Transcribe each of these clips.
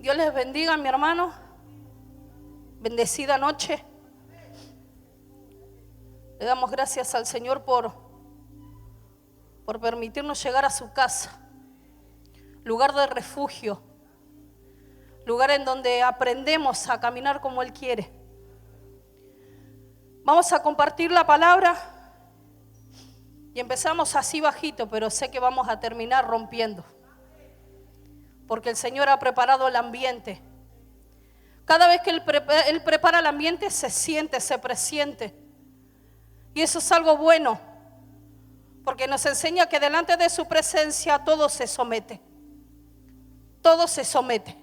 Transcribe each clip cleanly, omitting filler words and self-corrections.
Dios les bendiga, mi hermano. Bendecida noche. Le damos gracias al Señor por permitirnos llegar a su casa, lugar de refugio, lugar en donde aprendemos a caminar como Él quiere. Vamos a compartir la palabra y empezamos así bajito, pero sé que vamos a terminar rompiendo, porque el Señor ha preparado el ambiente. Cada vez que Él prepara el ambiente se siente, se presiente, y eso es algo bueno, porque nos enseña que delante de su presencia todo se somete. Todo se somete.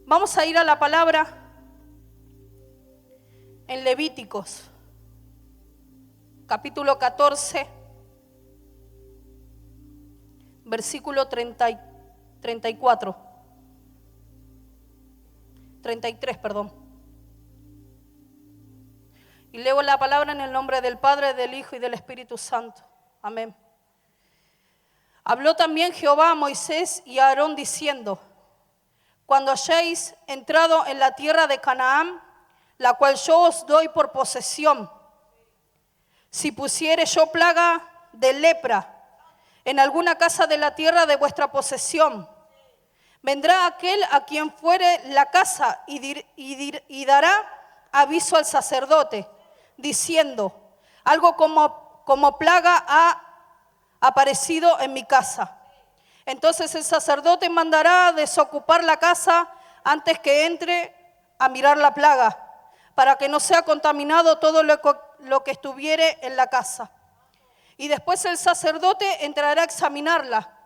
Vamos a ir a la palabra en Levíticos, capítulo 14, versículo 33, perdón. Y leo la palabra en el nombre del Padre, del Hijo y del Espíritu Santo. Amén. Habló también Jehová a Moisés y a Aarón diciendo: cuando hayáis entrado en la tierra de Canaán, la cual yo os doy por posesión, si pusiere yo plaga de lepra en alguna casa de la tierra de vuestra posesión, vendrá aquel a quien fuere la casa y dará aviso al sacerdote, diciendo: algo como plaga ha aparecido en mi casa. Entonces el sacerdote mandará desocupar la casa antes que entre a mirar la plaga, para que no sea contaminado todo lo que estuviere en la casa. Y después el sacerdote entrará a examinarla,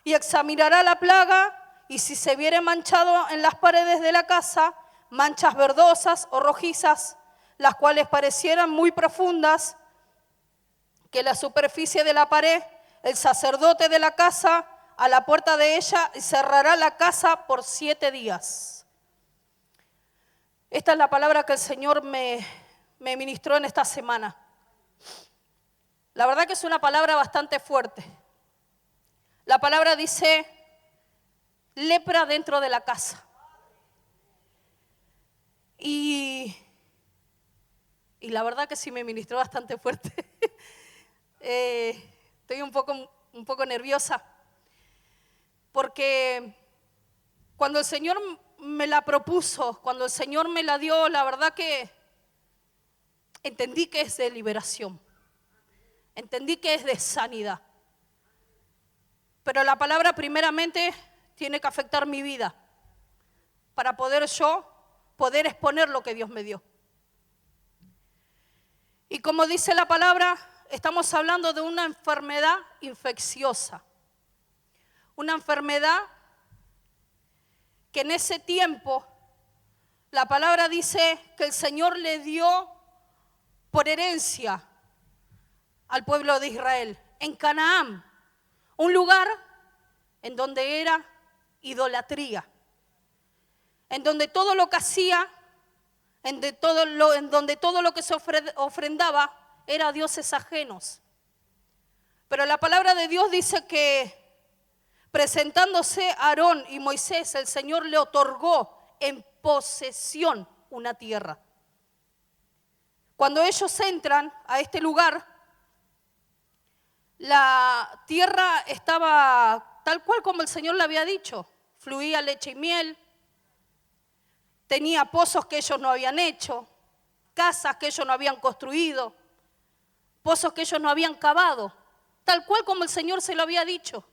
y examinará la plaga, y si se viere manchado en las paredes de la casa, manchas verdosas o rojizas, las cuales parecieran muy profundas, que la superficie de la pared, el sacerdote de la casa a la puerta de ella cerrará la casa por 7 días. Esta es la palabra que el Señor me ministró en esta semana. La verdad que es una palabra bastante fuerte. La palabra dice: lepra dentro de la casa. Y la verdad que sí me ministró bastante fuerte. Estoy un poco nerviosa, porque cuando el Señor me la propuso, cuando el Señor me la dio, la verdad que entendí que es de liberación, entendí que es de sanidad. Pero la palabra primeramente tiene que afectar mi vida para poder exponer lo que Dios me dio. Y como dice la palabra, estamos hablando de una enfermedad infecciosa. Una enfermedad que en ese tiempo la palabra dice que el Señor le dio por herencia al pueblo de Israel en Canaán, un lugar en donde era idolatría, en donde todo lo que hacía, en donde todo lo que se ofrendaba era a dioses ajenos. Pero la palabra de Dios dice que presentándose Aarón y Moisés, el Señor le otorgó en posesión una tierra. Cuando ellos entran a este lugar, la tierra estaba tal cual como el Señor le había dicho. Fluía leche y miel, tenía pozos que ellos no habían hecho, casas que ellos no habían construido, pozos que ellos no habían cavado, tal cual como el Señor se lo había dicho.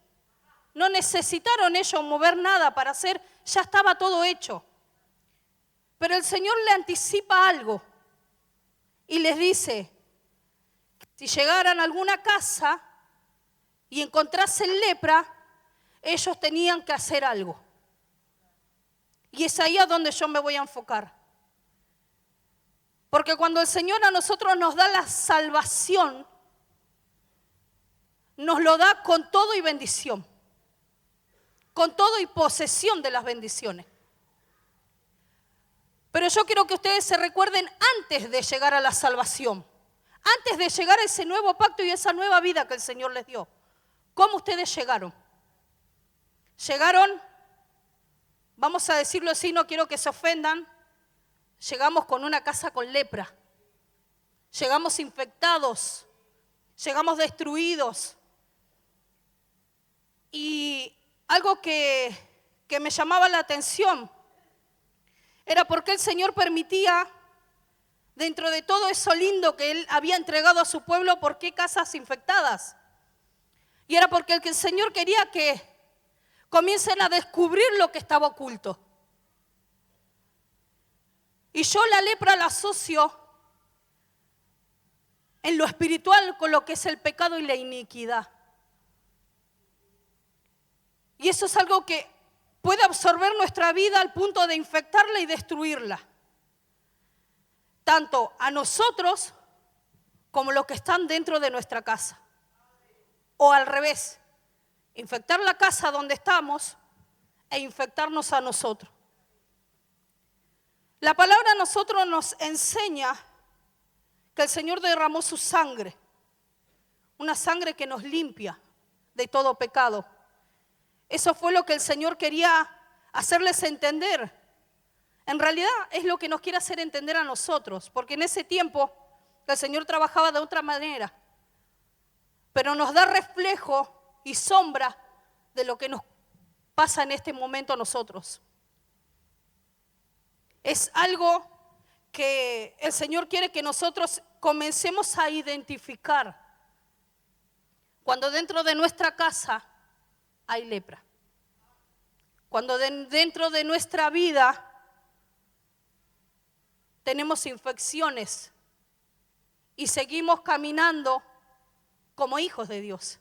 No necesitaron ellos mover nada para hacer, ya estaba todo hecho. Pero el Señor le anticipa algo y les dice: si llegaran a alguna casa y encontrasen lepra, ellos tenían que hacer algo. Y es ahí a donde yo me voy a enfocar. Porque cuando el Señor a nosotros nos da la salvación, nos lo da con todo y bendición. Con todo y posesión de las bendiciones. Pero yo quiero que ustedes se recuerden antes de llegar a la salvación. Antes de llegar a ese nuevo pacto y esa nueva vida que el Señor les dio. ¿Cómo ustedes llegaron? Llegaron vamos a decirlo así, no quiero que se ofendan, llegamos con una casa con lepra. Llegamos infectados, llegamos destruidos. Y algo que me llamaba la atención era porque el Señor permitía, dentro de todo eso lindo que Él había entregado a su pueblo, ¿por qué casas infectadas? Y era porque el Señor quería que comiencen a descubrir lo que estaba oculto. Y yo la lepra la asocio en lo espiritual con lo que es el pecado y la iniquidad. Y eso es algo que puede absorber nuestra vida al punto de infectarla y destruirla. Tanto a nosotros como los que están dentro de nuestra casa. O al revés, infectar la casa donde estamos e infectarnos a nosotros. La palabra a nosotros nos enseña que el Señor derramó su sangre, una sangre que nos limpia de todo pecado. Eso fue lo que el Señor quería hacerles entender. En realidad es lo que nos quiere hacer entender a nosotros, porque en ese tiempo el Señor trabajaba de otra manera, pero nos da reflejo y sombra de lo que nos pasa en este momento a nosotros. Es algo que el Señor quiere que nosotros comencemos a identificar cuando dentro de nuestra casa hay lepra. Cuando dentro de nuestra vida tenemos infecciones y seguimos caminando como hijos de Dios.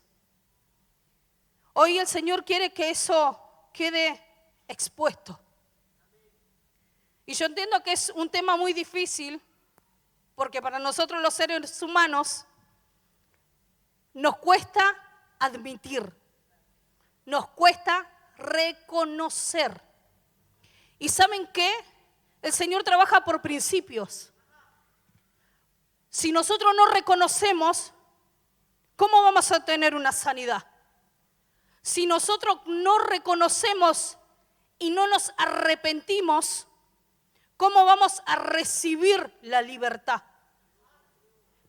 Hoy el Señor quiere que eso quede expuesto. Y yo entiendo que es un tema muy difícil, porque para nosotros los seres humanos nos cuesta admitir, nos cuesta reconocer. ¿Y saben qué? El Señor trabaja por principios. Si nosotros no reconocemos, ¿cómo vamos a tener una sanidad? Si nosotros no reconocemos y no nos arrepentimos, ¿cómo vamos a recibir la libertad?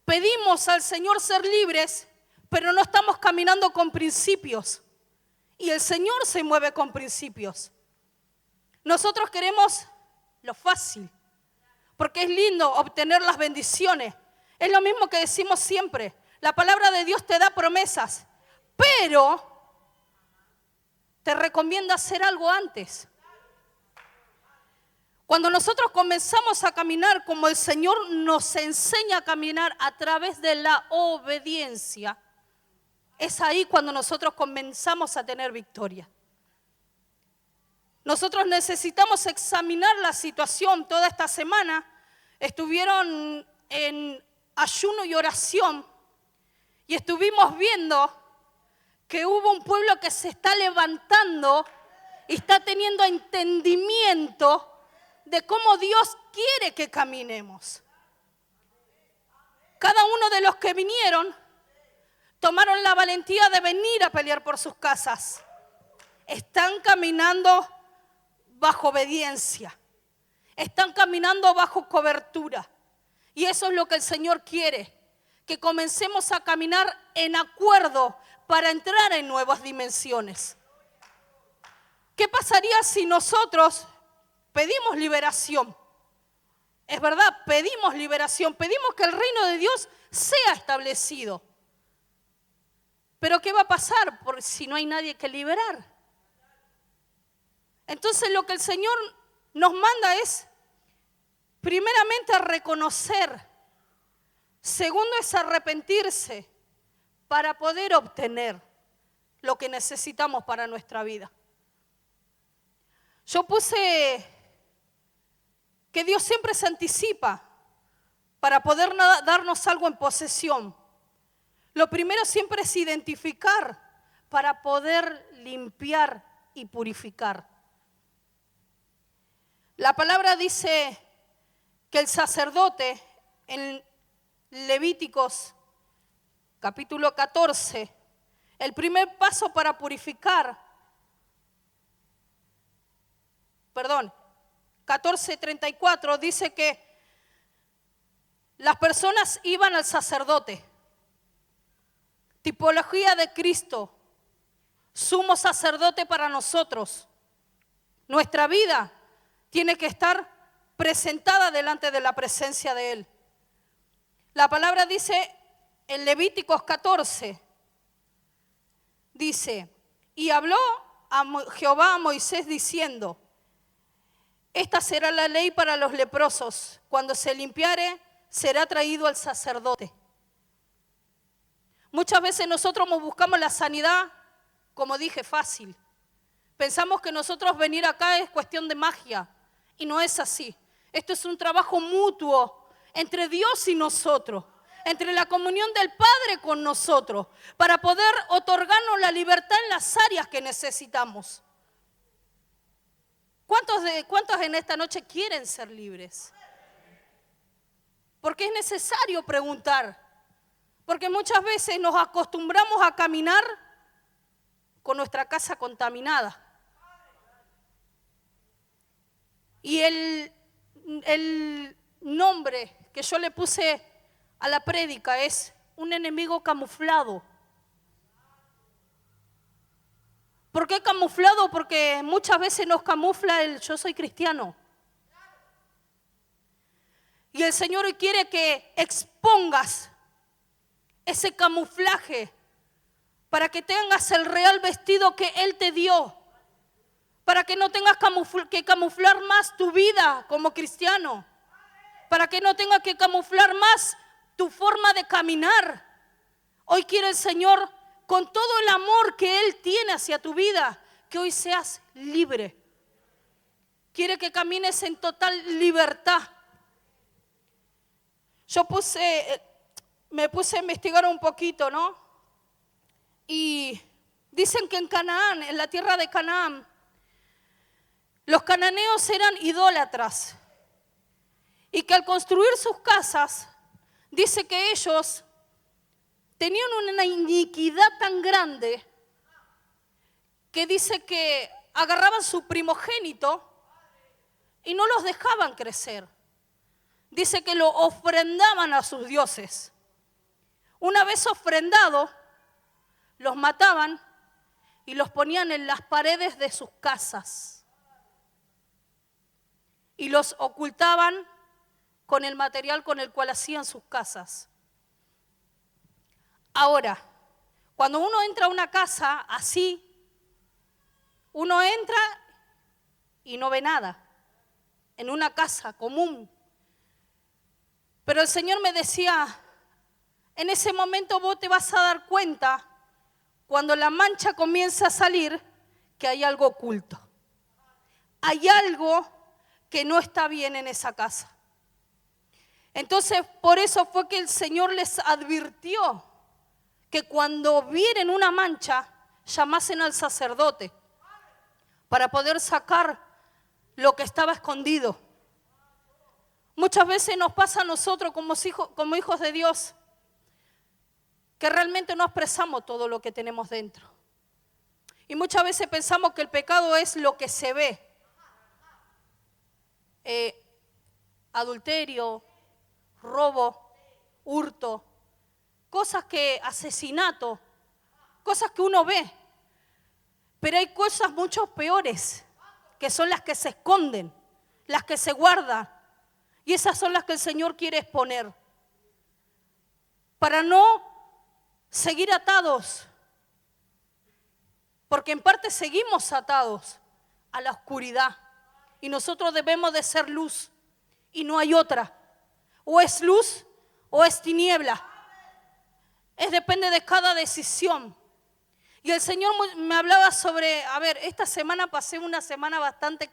Pedimos al Señor ser libres, pero no estamos caminando con principios. Y el Señor se mueve con principios. Nosotros queremos lo fácil, porque es lindo obtener las bendiciones. Es lo mismo que decimos siempre. La palabra de Dios te da promesas, pero te recomienda hacer algo antes. Cuando nosotros comenzamos a caminar como el Señor nos enseña a caminar a través de la obediencia, es ahí cuando nosotros comenzamos a tener victoria. Nosotros necesitamos examinar la situación. Toda esta semana estuvieron en ayuno y oración y estuvimos viendo que hubo un pueblo que se está levantando y está teniendo entendimiento de cómo Dios quiere que caminemos. Cada uno de los que vinieron tomaron la valentía de venir a pelear por sus casas. Están caminando bajo obediencia. Están caminando bajo cobertura. Y eso es lo que el Señor quiere, que comencemos a caminar en acuerdo para entrar en nuevas dimensiones. ¿Qué pasaría si nosotros pedimos liberación? Es verdad, pedimos liberación, pedimos que el reino de Dios sea establecido. Pero ¿qué va a pasar si no hay nadie que liberar? Entonces lo que el Señor nos manda es, primeramente, a reconocer. Segundo es arrepentirse para poder obtener lo que necesitamos para nuestra vida. Yo puse que Dios siempre se anticipa para poder darnos algo en posesión. Lo primero siempre es identificar para poder limpiar y purificar. La palabra dice que el sacerdote en Levíticos capítulo 14, el primer paso para purificar 14:34 dice que las personas iban al sacerdote, tipología de Cristo, sumo sacerdote para nosotros. Nuestra vida tiene que estar presentada delante de la presencia de Él. La palabra dice en Levíticos 14, dice, y habló Jehová a Moisés diciendo, esta será la ley para los leprosos, cuando se limpiare será traído al sacerdote. Muchas veces nosotros buscamos la sanidad, como dije, fácil. Pensamos que nosotros venir acá es cuestión de magia, y no es así. Esto es un trabajo mutuo entre Dios y nosotros, entre la comunión del Padre con nosotros, para poder otorgarnos la libertad en las áreas que necesitamos. ¿Cuántos en esta noche quieren ser libres? Porque es necesario preguntar, porque muchas veces nos acostumbramos a caminar con nuestra casa contaminada. Y el nombre que yo le puse a la prédica es un enemigo camuflado. ¿Por qué camuflado? Porque muchas veces nos camufla el yo soy cristiano. Y el Señor hoy quiere que expongas ese camuflaje para que tengas el real vestido que Él te dio. Para que no tengas que camuflar más tu vida como cristiano. Para que no tengas que camuflar más tu forma de caminar. Hoy quiere el Señor, con todo el amor que Él tiene hacia tu vida, que hoy seas libre. Quiere que camines en total libertad. Me puse a investigar un poquito, ¿no? Y dicen que en Canaán, en la tierra de Canaán, los cananeos eran idólatras. Y que al construir sus casas, dice que ellos tenían una iniquidad tan grande que dice que agarraban su primogénito y no los dejaban crecer. Dice que lo ofrendaban a sus dioses. Una vez ofrendado, los mataban y los ponían en las paredes de sus casas. Y los ocultaban con el material con el cual hacían sus casas. Ahora, cuando uno entra a una casa así, uno entra y no ve nada, en una casa común. Pero el Señor me decía, en ese momento vos te vas a dar cuenta, cuando la mancha comienza a salir, que hay algo oculto. Hay algo que no está bien en esa casa. Entonces, por eso fue que el Señor les advirtió que cuando vieren una mancha, llamasen al sacerdote para poder sacar lo que estaba escondido. Muchas veces nos pasa a nosotros como hijos de Dios que realmente no expresamos todo lo que tenemos dentro. Y muchas veces pensamos que el pecado es lo que se ve. Adulterio, robo, hurto, asesinato, cosas que uno ve. Pero hay cosas mucho peores, que son las que se esconden, las que se guardan. Y esas son las que el Señor quiere exponer. Para no seguir atados. Porque en parte seguimos atados a la oscuridad. Y nosotros debemos de ser luz. Y no hay otra. O es luz o es tiniebla. Depende de cada decisión. Y el Señor me hablaba sobre, esta semana pasé una semana bastante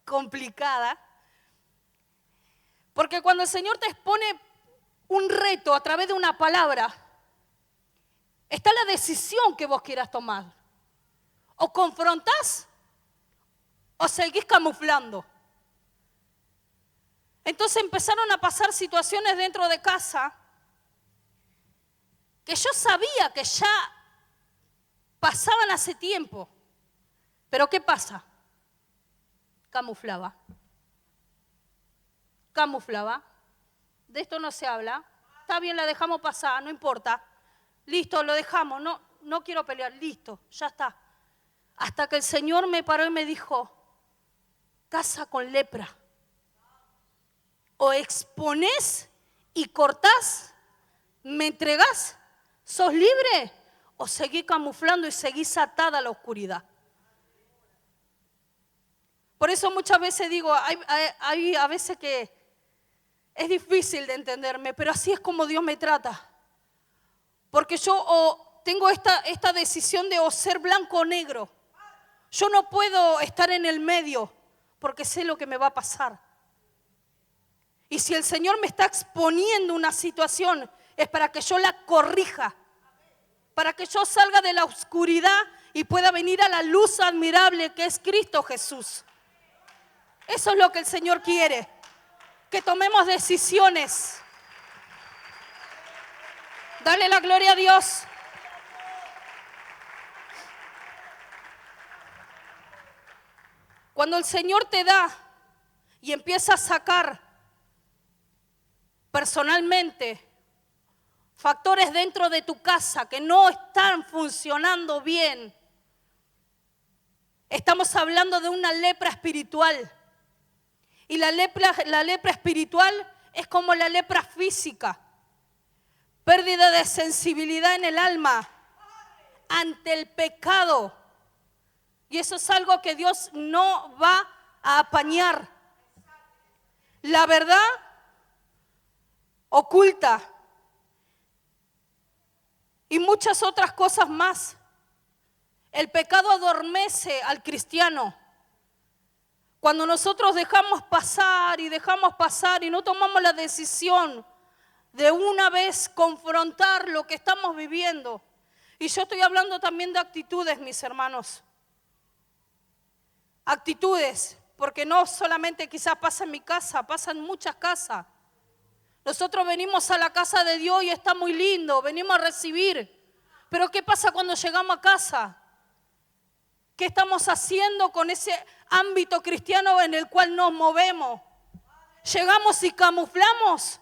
complicada. Porque cuando el Señor te expone un reto a través de una palabra, está la decisión que vos quieras tomar. O confrontás o seguís camuflando. Entonces empezaron a pasar situaciones dentro de casa que yo sabía que ya pasaban hace tiempo. Pero ¿qué pasa? Camuflaba. De esto no se habla. Está bien, la dejamos pasar, no importa. Listo, lo dejamos. No quiero pelear. Listo, ya está. Hasta que el Señor me paró y me dijo, casa con lepra. O exponés y cortás, me entregás, sos libre, o seguís camuflando y seguís atada a la oscuridad. Por eso muchas veces digo, hay a veces que es difícil de entenderme, pero así es como Dios me trata. Porque yo tengo esta decisión de o ser blanco o negro. Yo no puedo estar en el medio porque sé lo que me va a pasar. Y si el Señor me está exponiendo una situación, es para que yo la corrija, para que yo salga de la oscuridad y pueda venir a la luz admirable que es Cristo Jesús. Eso es lo que el Señor quiere, que tomemos decisiones. Dale la gloria a Dios. Cuando el Señor te da y empieza a sacar personalmente factores dentro de tu casa que no están funcionando bien, estamos hablando de una lepra espiritual. Y la lepra espiritual es como la lepra física. Pérdida de sensibilidad en el alma ante el pecado. Y eso es algo que Dios no va a apañar. La verdad oculta. Y muchas otras cosas más. El pecado adormece al cristiano. Cuando nosotros dejamos pasar y no tomamos la decisión de una vez confrontar lo que estamos viviendo. Y yo estoy hablando también de actitudes, mis hermanos. Actitudes, porque no solamente quizás pasa en mi casa, pasa en muchas casas. Nosotros venimos a la casa de Dios y está muy lindo, venimos a recibir. Pero ¿qué pasa cuando llegamos a casa? ¿Qué estamos haciendo con ese ámbito cristiano en el cual nos movemos? ¿Llegamos y camuflamos?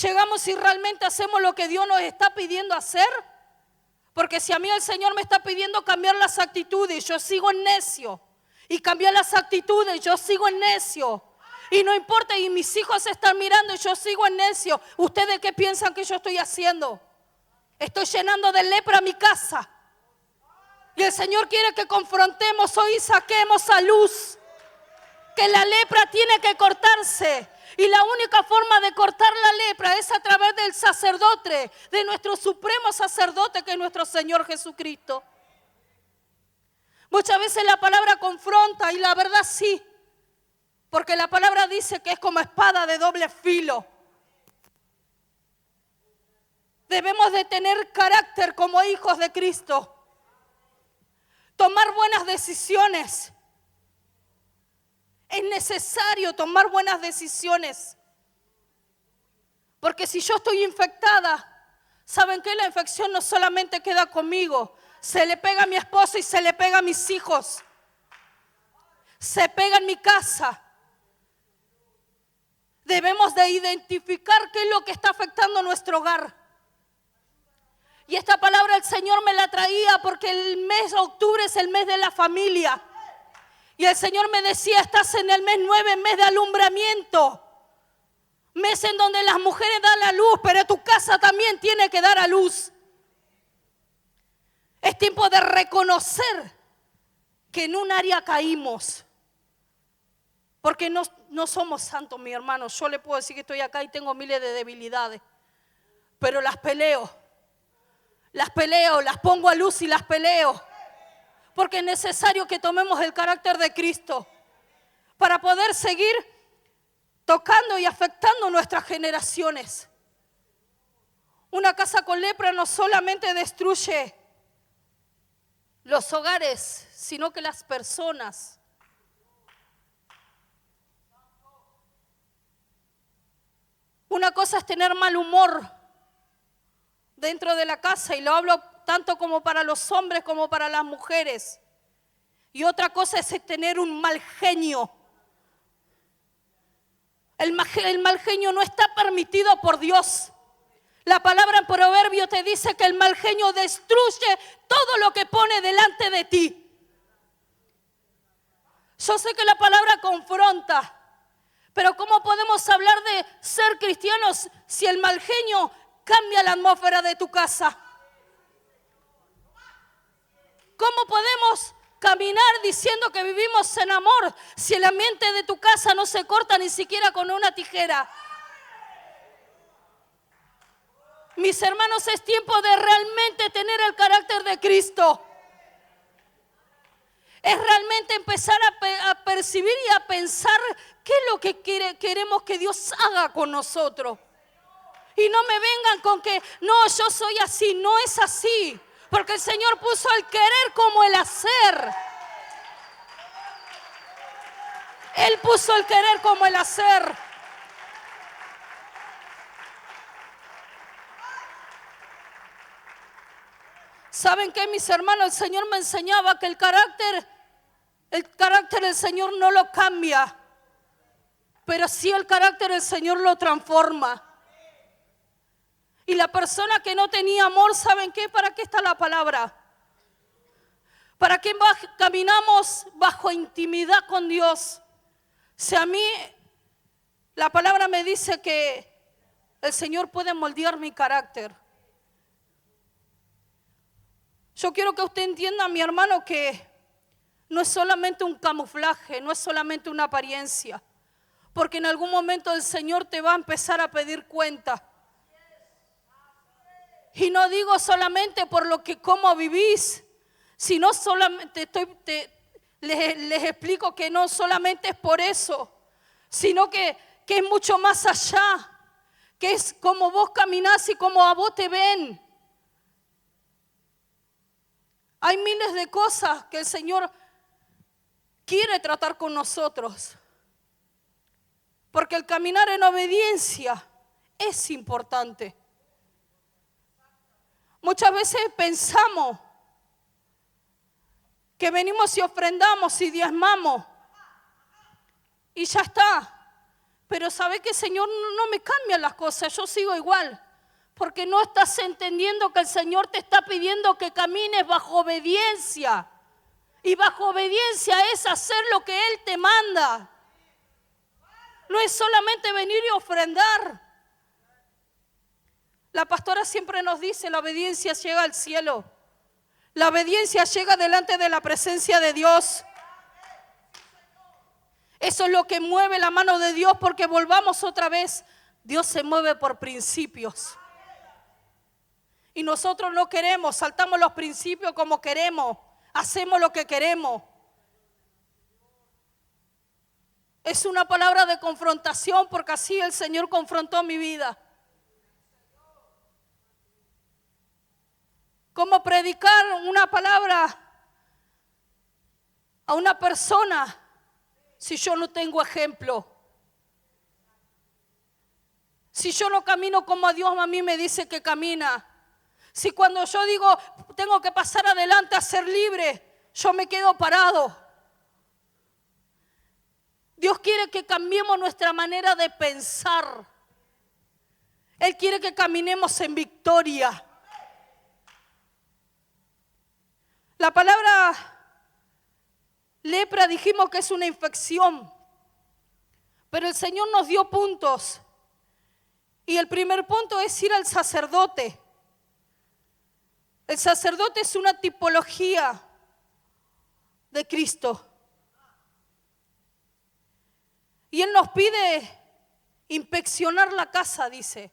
¿Llegamos y realmente hacemos lo que Dios nos está pidiendo hacer? Porque si a mí el Señor me está pidiendo cambiar las actitudes, yo sigo en necio. Y cambiar las actitudes, yo sigo en necio. Y no importa, y mis hijos están mirando y yo sigo en necio. ¿Ustedes qué piensan que yo estoy haciendo? Estoy llenando de lepra mi casa. Y el Señor quiere que confrontemos hoy y saquemos a luz que la lepra tiene que cortarse. Y la única forma de cortar la lepra es a través del sacerdote, de nuestro supremo sacerdote que es nuestro Señor Jesucristo. Muchas veces la palabra confronta y la verdad sí, porque la palabra dice que es como espada de doble filo. Debemos de tener carácter como hijos de Cristo. Tomar buenas decisiones. Es necesario tomar buenas decisiones. Porque si yo estoy infectada, ¿saben qué? La infección no solamente queda conmigo. Se le pega a mi esposo y se le pega a mis hijos. Se pega en mi casa. Debemos de identificar qué es lo que está afectando nuestro hogar. Y esta palabra el Señor me la traía porque el mes de octubre es el mes de la familia. Y el Señor me decía, estás en el mes 9, mes de alumbramiento. Mes en donde las mujeres dan la luz, pero tu casa también tiene que dar a luz. Es tiempo de reconocer que en un área caímos. Porque no somos santos, mi hermano. Yo le puedo decir que estoy acá y tengo miles de debilidades. Pero las peleo, las pongo a luz y las peleo. Porque es necesario que tomemos el carácter de Cristo para poder seguir tocando y afectando nuestras generaciones. Una casa con lepra no solamente destruye los hogares, sino que las personas. Una cosa es tener mal humor dentro de la casa, y lo hablo tanto como para los hombres como para las mujeres. y otra cosa es tener un mal genio. El mal genio no está permitido por Dios. La palabra en Proverbio te dice que el mal genio destruye todo lo que pone delante de ti. Yo sé que la palabra confronta, pero ¿cómo podemos hablar de ser cristianos si el mal genio cambia la atmósfera de tu casa? ¿Cómo podemos caminar diciendo que vivimos en amor si el ambiente de tu casa no se corta ni siquiera con una tijera? Mis hermanos, es tiempo de realmente tener el carácter de Cristo. Es realmente empezar a percibir y a pensar qué es lo que queremos que Dios haga con nosotros. Y no me vengan con que, no, yo soy así. No es así. Porque el Señor puso el querer como el hacer. Él puso el querer como el hacer. ¿Saben qué, mis hermanos? El Señor me enseñaba que el carácter del Señor no lo cambia, pero sí el carácter del Señor lo transforma. Y la persona que no tenía amor, ¿saben qué? ¿Para qué está la palabra? ¿Para qué caminamos bajo intimidad con Dios? Si a mí la palabra me dice que el Señor puede moldear mi carácter. Yo quiero que usted entienda, mi hermano, que no es solamente un camuflaje, no es solamente una apariencia, porque en algún momento el Señor te va a empezar a pedir cuenta. Y no digo solamente por lo que cómo vivís, sino solamente les explico que no solamente es por eso, sino que es mucho más allá, que es como vos caminás y como a vos te ven. Hay miles de cosas que el Señor quiere tratar con nosotros. Porque el caminar en obediencia es importante. Muchas veces pensamos que venimos y ofrendamos y diezmamos y ya está. Pero ¿sabe qué, Señor? No me cambian las cosas, yo sigo igual. Porque no estás entendiendo que el Señor te está pidiendo que camines bajo obediencia. Y bajo obediencia es hacer lo que Él te manda. No es solamente venir y ofrendar. La pastora siempre nos dice, la obediencia llega al cielo. La obediencia llega delante de la presencia de Dios. Eso es lo que mueve la mano de Dios, porque volvamos otra vez. Dios se mueve por principios. Y nosotros no queremos, saltamos los principios como queremos, hacemos lo que queremos. Es una palabra de confrontación, porque así el Señor confrontó mi vida. Como predicar una palabra a una persona si yo no tengo ejemplo. Si yo no camino como a Dios a mí me dice que camina. Si cuando yo digo tengo que pasar adelante a ser libre, yo me quedo parado. Dios quiere que cambiemos nuestra manera de pensar. Él quiere que caminemos en victoria. La palabra lepra dijimos que es una infección, pero el Señor nos dio puntos. Y el primer punto es ir al sacerdote. El sacerdote es una tipología de Cristo. Y Él nos pide inspeccionar la casa, dice.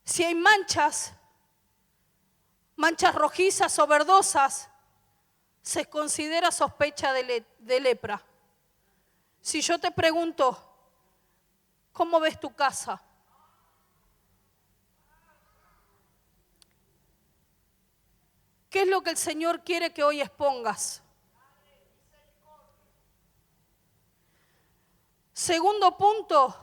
Si hay manchas rojizas o verdosas, se considera sospecha de lepra. Si yo te pregunto, ¿cómo ves tu casa? ¿Qué es lo que el Señor quiere que hoy expongas? Segundo punto,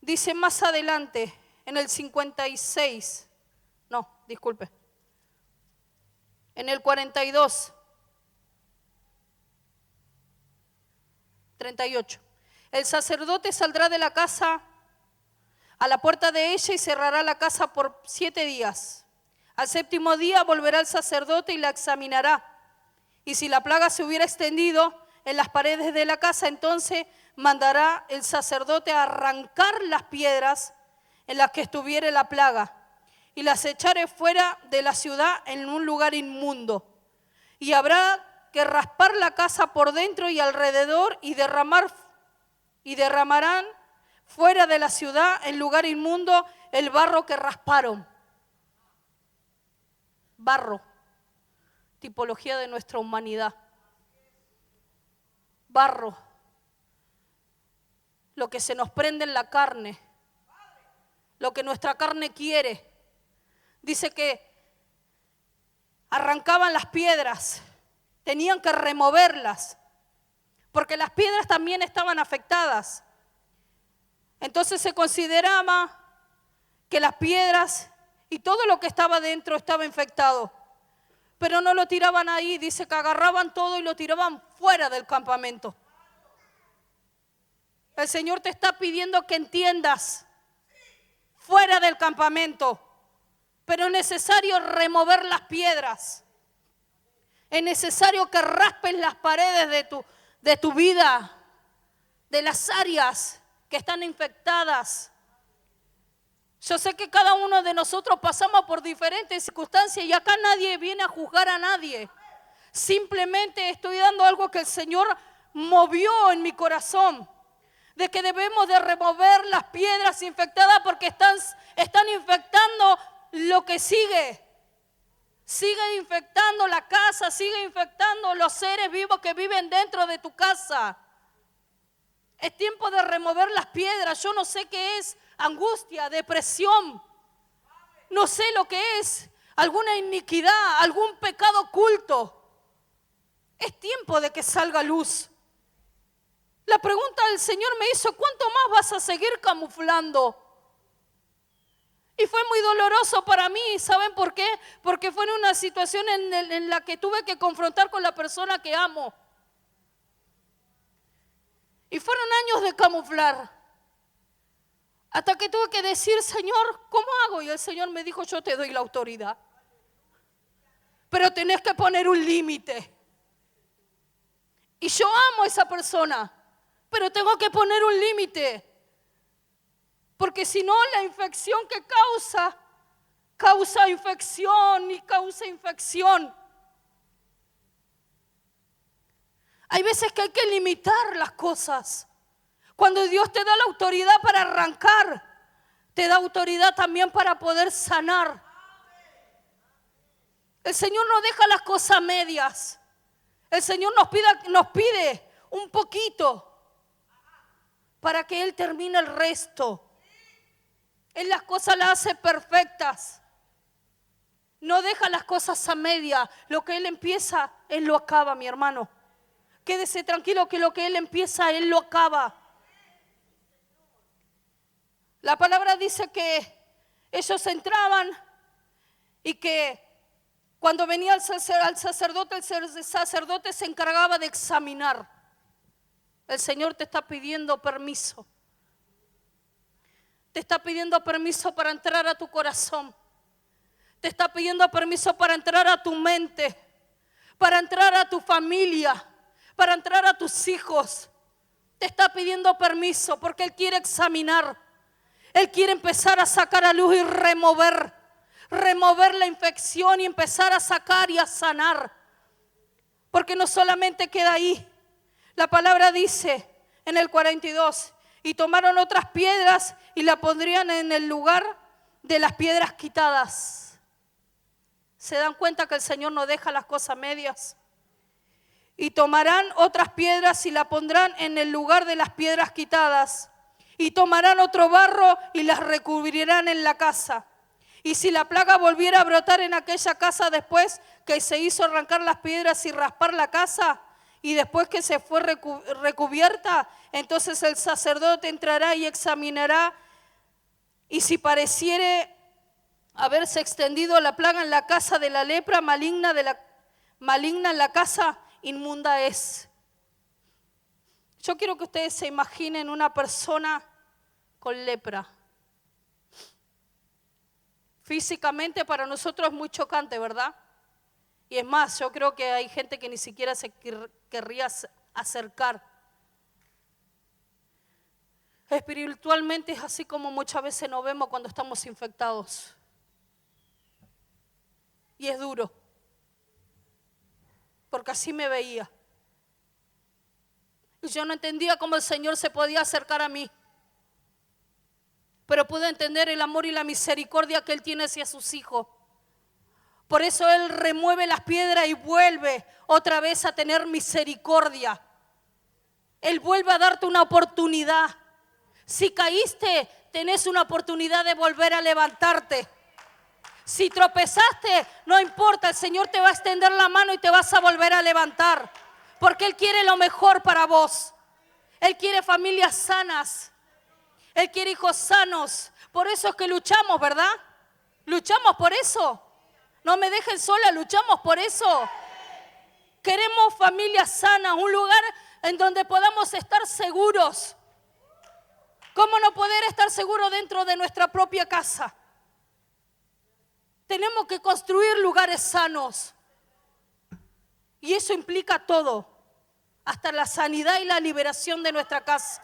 dice más adelante, en el 56. No, disculpe. En el 42, 38. El sacerdote saldrá de la casa a la puerta de ella y cerrará la casa por 7 días. Al 7º día volverá el sacerdote y la examinará. Y si la plaga se hubiera extendido en las paredes de la casa, entonces mandará el sacerdote a arrancar las piedras en las que estuviere la plaga y las echaré fuera de la ciudad en un lugar inmundo. Y habrá que raspar la casa por dentro y alrededor y derramarán fuera de la ciudad en lugar inmundo el barro que rasparon. Barro, tipología de nuestra humanidad. Barro, lo que se nos prende en la carne, lo que nuestra carne quiere. Dice que arrancaban las piedras, tenían que removerlas, porque las piedras también estaban afectadas. Entonces se consideraba que las piedras y todo lo que estaba dentro estaba infectado. Pero no lo tiraban ahí, dice que agarraban todo y lo tiraban fuera del campamento. El Señor te está pidiendo que entiendas, fuera del campamento, pero es necesario remover las piedras. Es necesario que raspes las paredes de tu vida, de las áreas que están infectadas. Yo sé que cada uno de nosotros pasamos por diferentes circunstancias y acá nadie viene a juzgar a nadie. Simplemente estoy dando algo que el Señor movió en mi corazón, de que debemos de remover las piedras infectadas porque están infectando lo que sigue. Sigue infectando la casa, sigue infectando los seres vivos que viven dentro de tu casa. Es tiempo de remover las piedras. Yo no sé qué es angustia, depresión. No sé lo que es alguna iniquidad, algún pecado oculto. Es tiempo de que salga luz. La pregunta del Señor me hizo, ¿cuánto más vas a seguir camuflando? Y fue muy doloroso para mí, ¿saben por qué? Porque fue en una situación en la que tuve que confrontar con la persona que amo. Y fueron años de camuflar. Hasta que tuve que decir, Señor, ¿cómo hago? Y el Señor me dijo, yo te doy la autoridad. Pero tenés que poner un límite. Y yo amo a esa persona, pero tengo que poner un límite. Porque si no, la infección que causa infección y causa infección. Hay veces que hay que limitar las cosas. Cuando Dios te da la autoridad para arrancar, te da autoridad también para poder sanar. El Señor no deja las cosas medias. El Señor nos pide un poquito para que Él termine el resto. Él las cosas las hace perfectas. No deja las cosas a media. Lo que Él empieza, Él lo acaba, mi hermano. Quédese tranquilo que lo que Él empieza, Él lo acaba. La palabra dice que ellos entraban y que cuando venía el sacerdote se encargaba de examinar. El Señor te está pidiendo permiso. Te está pidiendo permiso para entrar a tu corazón. Te está pidiendo permiso para entrar a tu mente, para entrar a tu familia, para entrar a tus hijos. Te está pidiendo permiso porque Él quiere examinar. Él quiere empezar a sacar a luz y remover la infección y empezar a sacar y a sanar. Porque no solamente queda ahí. La palabra dice en el 42, y tomaron otras piedras y la pondrían en el lugar de las piedras quitadas. ¿Se dan cuenta que el Señor no deja las cosas medias? Y tomarán otras piedras y la pondrán en el lugar de las piedras quitadas. Y tomarán otro barro y las recubrirán en la casa. Y si la plaga volviera a brotar en aquella casa después que se hizo arrancar las piedras y raspar la casa, y después que se fue recubierta, entonces el sacerdote entrará y examinará, y si pareciere haberse extendido la plaga en la casa de la lepra maligna en la casa inmunda es. Yo quiero que ustedes se imaginen una persona con lepra. Físicamente para nosotros es muy chocante, ¿verdad? Y es más, yo creo que hay gente que ni siquiera se querría acercar. Espiritualmente es así como muchas veces nos vemos cuando estamos infectados. Y es duro, porque así me veía. Y yo no entendía cómo el Señor se podía acercar a mí. Pero pude entender el amor y la misericordia que Él tiene hacia sus hijos. Por eso Él remueve las piedras y vuelve otra vez a tener misericordia. Él vuelve a darte una oportunidad. Si caíste, tenés una oportunidad de volver a levantarte. Si tropezaste, no importa, el Señor te va a extender la mano y te vas a volver a levantar. Porque Él quiere lo mejor para vos. Él quiere familias sanas. Él quiere hijos sanos. Por eso es que luchamos, ¿verdad? Luchamos por eso. No me dejen sola, luchamos por eso. Queremos familias sanas, un lugar en donde podamos estar seguros. ¿Cómo no poder estar seguros dentro de nuestra propia casa? Tenemos que construir lugares sanos. Y eso implica todo, hasta la sanidad y la liberación de nuestra casa.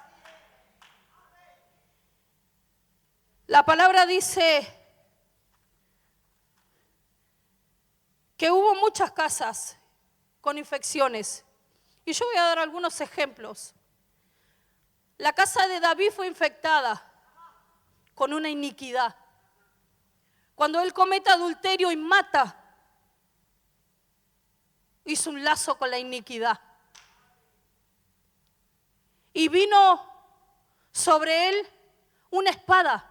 La palabra dice que hubo muchas casas con infecciones. Y yo voy a dar algunos ejemplos. La casa de David fue infectada con una iniquidad. Cuando él comete adulterio y mata, hizo un lazo con la iniquidad. Y vino sobre él una espada.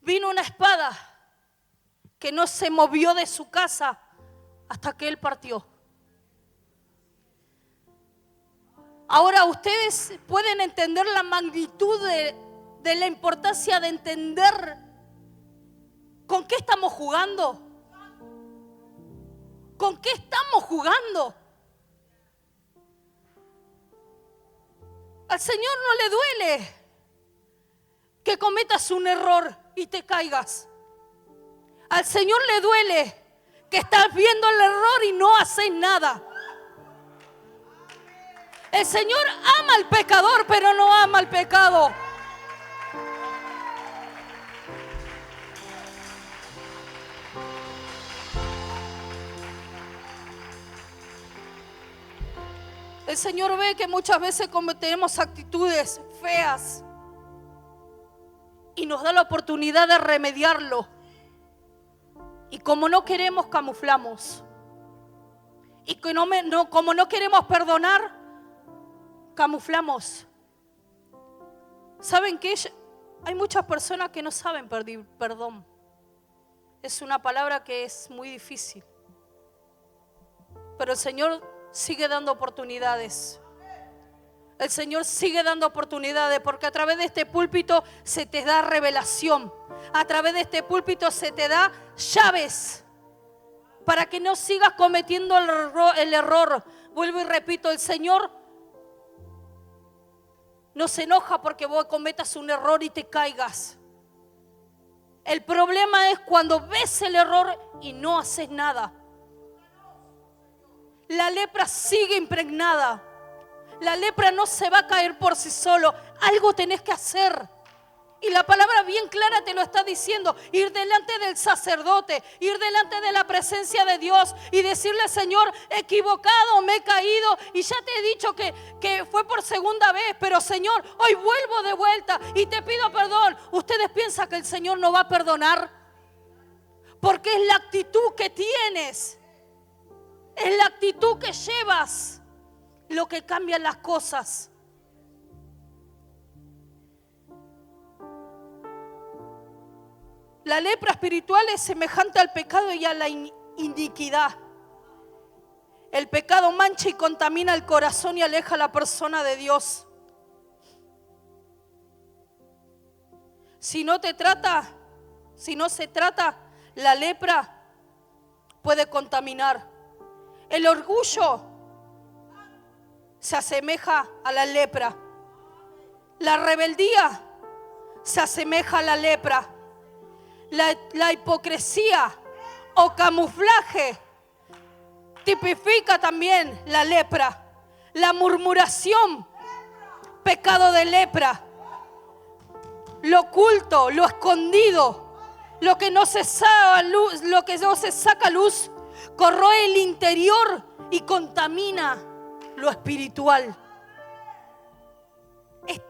Vino una espada que no se movió de su casa hasta que él partió. Ahora ustedes pueden entender la magnitud de la importancia de entender con qué estamos jugando. ¿Con qué estamos jugando? Al Señor no le duele que cometas un error y te caigas. Al Señor le duele que estás viendo el error y no haces nada. El Señor ama al pecador, pero no ama al pecado. El Señor ve que muchas veces cometemos actitudes feas y nos da la oportunidad de remediarlo. Y como no queremos, camuflamos. Y como no queremos perdonar, camuflamos. ¿Saben qué? Hay muchas personas que no saben pedir perdón. Es una palabra que es muy difícil. Pero el Señor sigue dando oportunidades. El Señor sigue dando oportunidades porque a través de este púlpito se te da revelación. A través de este púlpito se te da llaves para que no sigas cometiendo el error. Vuelvo y repito, el Señor no se enoja porque vos cometas un error y te caigas. El problema es cuando ves el error y no haces nada. La lepra sigue impregnada. La lepra no se va a caer por sí solo. Algo tenés que hacer. Y la palabra bien clara te lo está diciendo. Ir delante del sacerdote, ir delante de la presencia de Dios y decirle: Señor, equivocado, me he caído y ya te he dicho que fue por segunda vez, pero Señor, hoy vuelvo de vuelta y te pido perdón. ¿Ustedes piensan que el Señor no va a perdonar? Porque es la actitud que tienes, es la actitud que llevas lo que cambia las cosas. La lepra espiritual es semejante al pecado y a la iniquidad. El pecado mancha y contamina el corazón y aleja a la persona de Dios. Si no se trata, la lepra puede contaminar. El orgullo se asemeja a la lepra. La rebeldía se asemeja a la lepra. La hipocresía o camuflaje tipifica también la lepra. La murmuración, pecado de lepra. Lo oculto, lo escondido, lo que no se saca a luz, corroe el interior y contamina lo espiritual. Es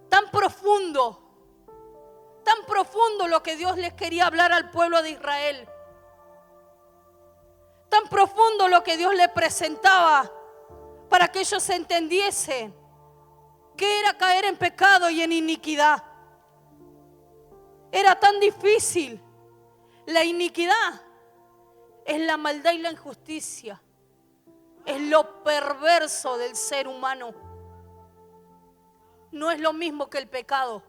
tan profundo lo que Dios les quería hablar al pueblo de Israel. Tan profundo lo que Dios les presentaba para que ellos entendiesen qué era caer en pecado y en iniquidad. Era tan difícil. La iniquidad es la maldad y la injusticia. Es lo perverso del ser humano. No es lo mismo que el pecado.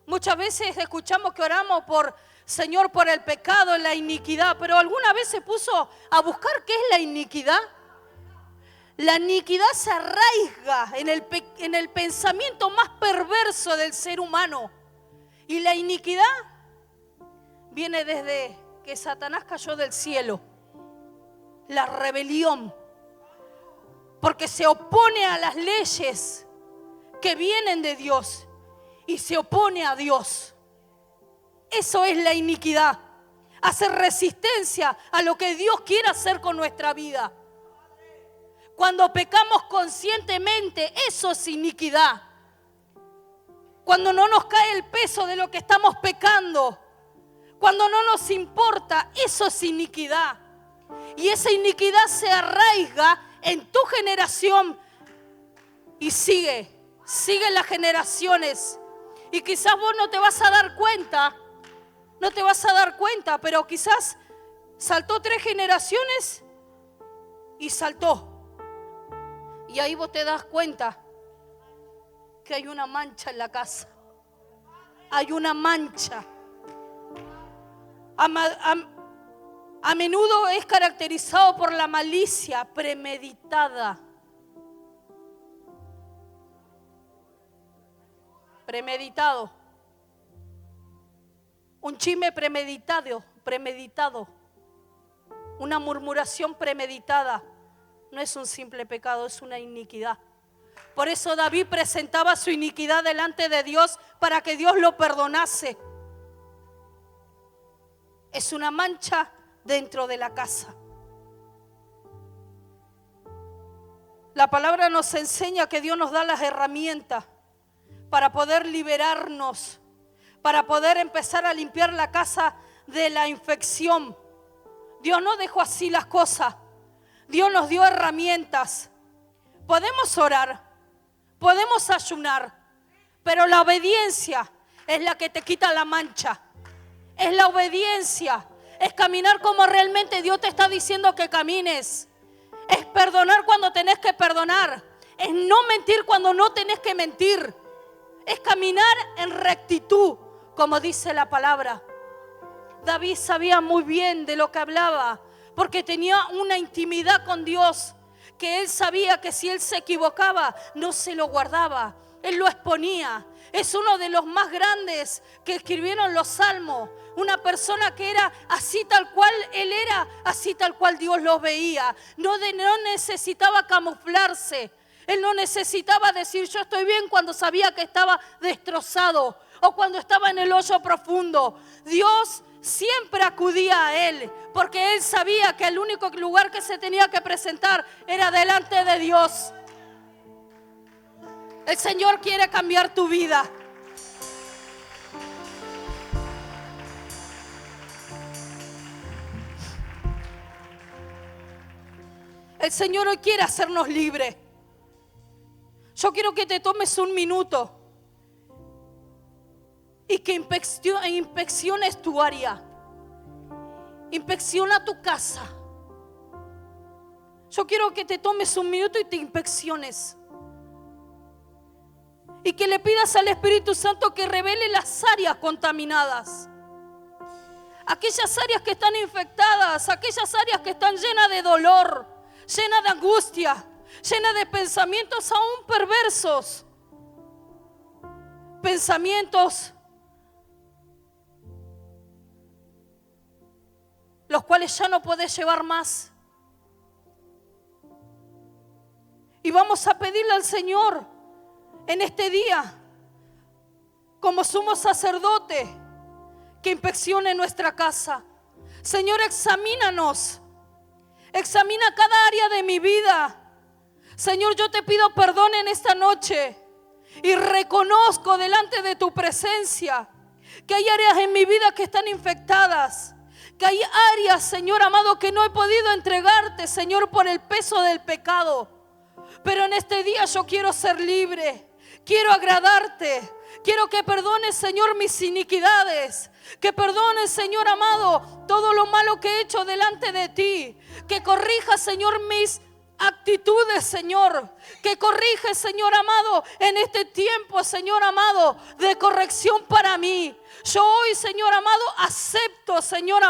Muchas veces escuchamos que oramos por Señor por el pecado, la iniquidad, pero ¿alguna vez se puso a buscar qué es la iniquidad? La iniquidad se arraiga en el pensamiento más perverso del ser humano. Y la iniquidad viene desde que Satanás cayó del cielo. La rebelión. Porque se opone a las leyes que vienen de Dios y se opone a Dios. Eso es la iniquidad. Hacer resistencia a lo que Dios quiere hacer con nuestra vida. Cuando pecamos conscientemente, eso es iniquidad. Cuando no nos cae el peso de lo que estamos pecando, cuando no nos importa, eso es iniquidad. Y esa iniquidad se arraiga en tu generación y sigue las generaciones. Y quizás vos no te vas a dar cuenta, pero quizás saltó 3 generaciones y saltó. Y ahí vos te das cuenta que hay una mancha en la casa. Hay una mancha. A menudo es caracterizado por la malicia premeditada. Premeditado. Un chisme premeditado. Una murmuración premeditada. No es un simple pecado, es una iniquidad. Por eso David presentaba su iniquidad delante de Dios para que Dios lo perdonase. Es una mancha dentro de la casa. La palabra nos enseña que Dios nos da las herramientas para poder liberarnos, para poder empezar a limpiar la casa de la infección. Dios no dejó así las cosas. Dios nos dio herramientas. Podemos orar, podemos ayunar, pero la obediencia es la que te quita la mancha. Es la obediencia, es caminar como realmente Dios te está diciendo que camines. Es perdonar cuando tenés que perdonar. Es no mentir cuando no tenés que mentir. Es caminar en rectitud, como dice la palabra. David sabía muy bien de lo que hablaba, porque tenía una intimidad con Dios, que él sabía que si él se equivocaba, no se lo guardaba, él lo exponía. Es uno de los más grandes que escribieron los salmos. Una persona que era así tal cual él era, así tal cual Dios lo veía. No necesitaba camuflarse. Él no necesitaba decir yo estoy bien cuando sabía que estaba destrozado o cuando estaba en el hoyo profundo. Dios siempre acudía a él porque él sabía que el único lugar que se tenía que presentar era delante de Dios. El Señor quiere cambiar tu vida. El Señor hoy quiere hacernos libres. Yo quiero que te tomes un minuto y que inspecciones tu área. Inspecciona tu casa. Yo quiero que te tomes un minuto y te inspecciones. Y que le pidas al Espíritu Santo que revele las áreas contaminadas. Aquellas áreas que están infectadas, aquellas áreas que están llenas de dolor, llenas de angustia, llenas de pensamientos aún perversos. Pensamientos los cuales ya no puedes llevar más. Y vamos a pedirle al Señor en este día, como sumo sacerdote, que inspeccione nuestra casa. Señor, examínanos. Examina cada área de mi vida. Señor, yo te pido perdón en esta noche y reconozco delante de tu presencia que hay áreas en mi vida que están infectadas. Que hay áreas, Señor amado, que no he podido entregarte, Señor, por el peso del pecado. Pero en este día yo quiero ser libre. Quiero agradarte. Quiero que perdones, Señor, mis iniquidades. Que perdones, Señor amado, todo lo malo que he hecho delante de ti. Que corrijas, Señor, mis actitudes, Señor. Que corriges, Señor amado, en este tiempo, Señor amado, de corrección para mí. Yo hoy, Señor amado, acepto, Señor,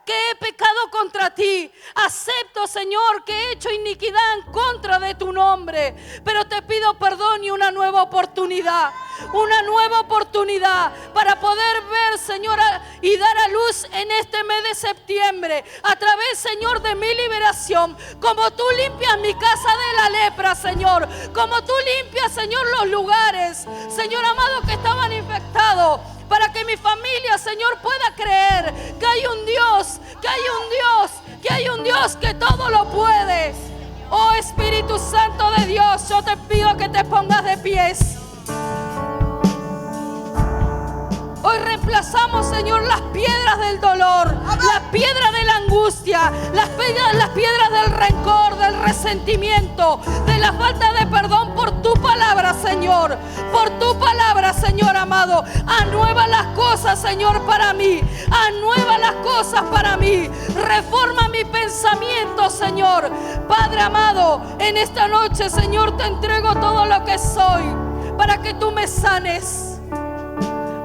que he pecado contra ti. Acepto, Señor, que he hecho iniquidad en contra de tu nombre. Pero te pido perdón y una nueva oportunidad. Una nueva oportunidad para poder ver, Señor, y dar a luz en este mes de septiembre. A través, Señor, de mi liberación. Como tú limpias mi casa de la lepra, Señor. Como tú limpias, Señor, los lugares, Señor amado, que estaban infectados. Para que mi familia, Señor, pueda creer que hay un Dios, que hay un Dios, que hay un Dios que todo lo puede. Oh Espíritu Santo de Dios, yo te pido que te pongas de pies. Hoy reemplazamos, Señor, las piedras del dolor, las piedras de la angustia, las piedras del rencor, del resentimiento, de la falta de perdón por tu palabra, Señor. Por tu palabra, Señor amado. Anueva las cosas, Señor, para mí. Anueva las cosas para mí. Reforma mi pensamiento, Señor. Padre amado, en esta noche, Señor, te entrego todo lo que soy para que tú me sanes.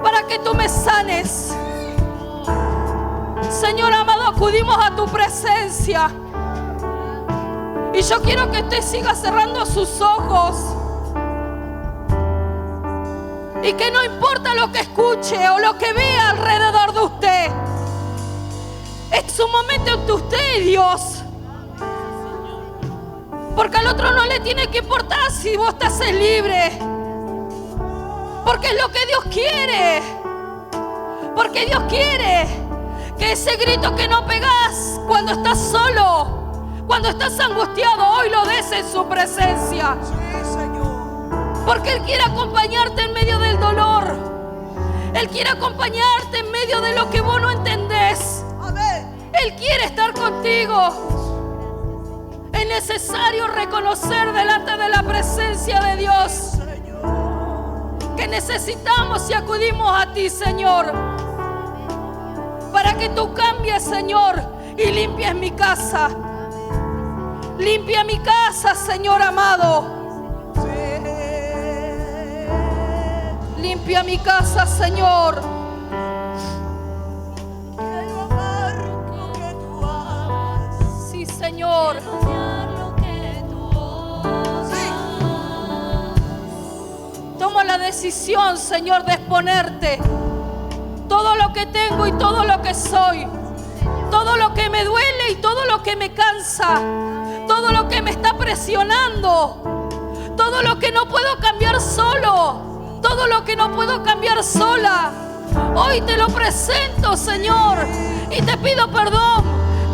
Para que tú me sanes. Señor amado, acudimos a tu presencia. Y yo quiero que usted siga cerrando sus ojos. Y que no importa lo que escuche o lo que vea alrededor de usted. Es un momento entre usted y Dios. Porque al otro no le tiene que importar si vos estás libre. Porque es lo que Dios quiere. Porque Dios quiere que ese grito que no pegas cuando estás solo, cuando estás angustiado, hoy lo des en su presencia. Sí, Señor. Porque Él quiere acompañarte en medio del dolor. Él quiere acompañarte en medio de lo que vos no entendés. Amén. Él quiere estar contigo. Es necesario reconocer delante de la presencia de Dios que necesitamos y acudimos a ti, Señor, para que tú cambies, Señor, y limpies mi casa. Limpia mi casa, Señor amado. Limpia mi casa, Señor. Quiero amar lo que tú amas. Sí, Señor. Tomo la decisión, Señor, de exponerte todo lo que tengo y todo lo que soy, todo lo que me duele y todo lo que me cansa, todo lo que me está presionando, todo lo que no puedo cambiar solo, todo lo que no puedo cambiar sola. Hoy te lo presento, Señor, y te pido perdón.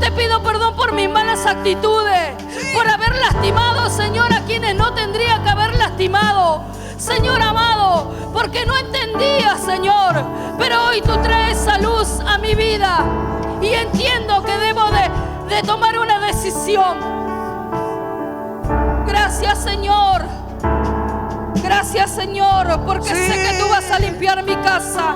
Te pido perdón por mis malas actitudes, por haber lastimado, Señor, a quienes no tendría que haber lastimado. Señor amado, porque no entendía, Señor, pero hoy tú traes esa luz a mi vida y entiendo que debo de tomar una decisión. Gracias, Señor. Gracias, Señor, porque sé que tú vas a limpiar mi casa.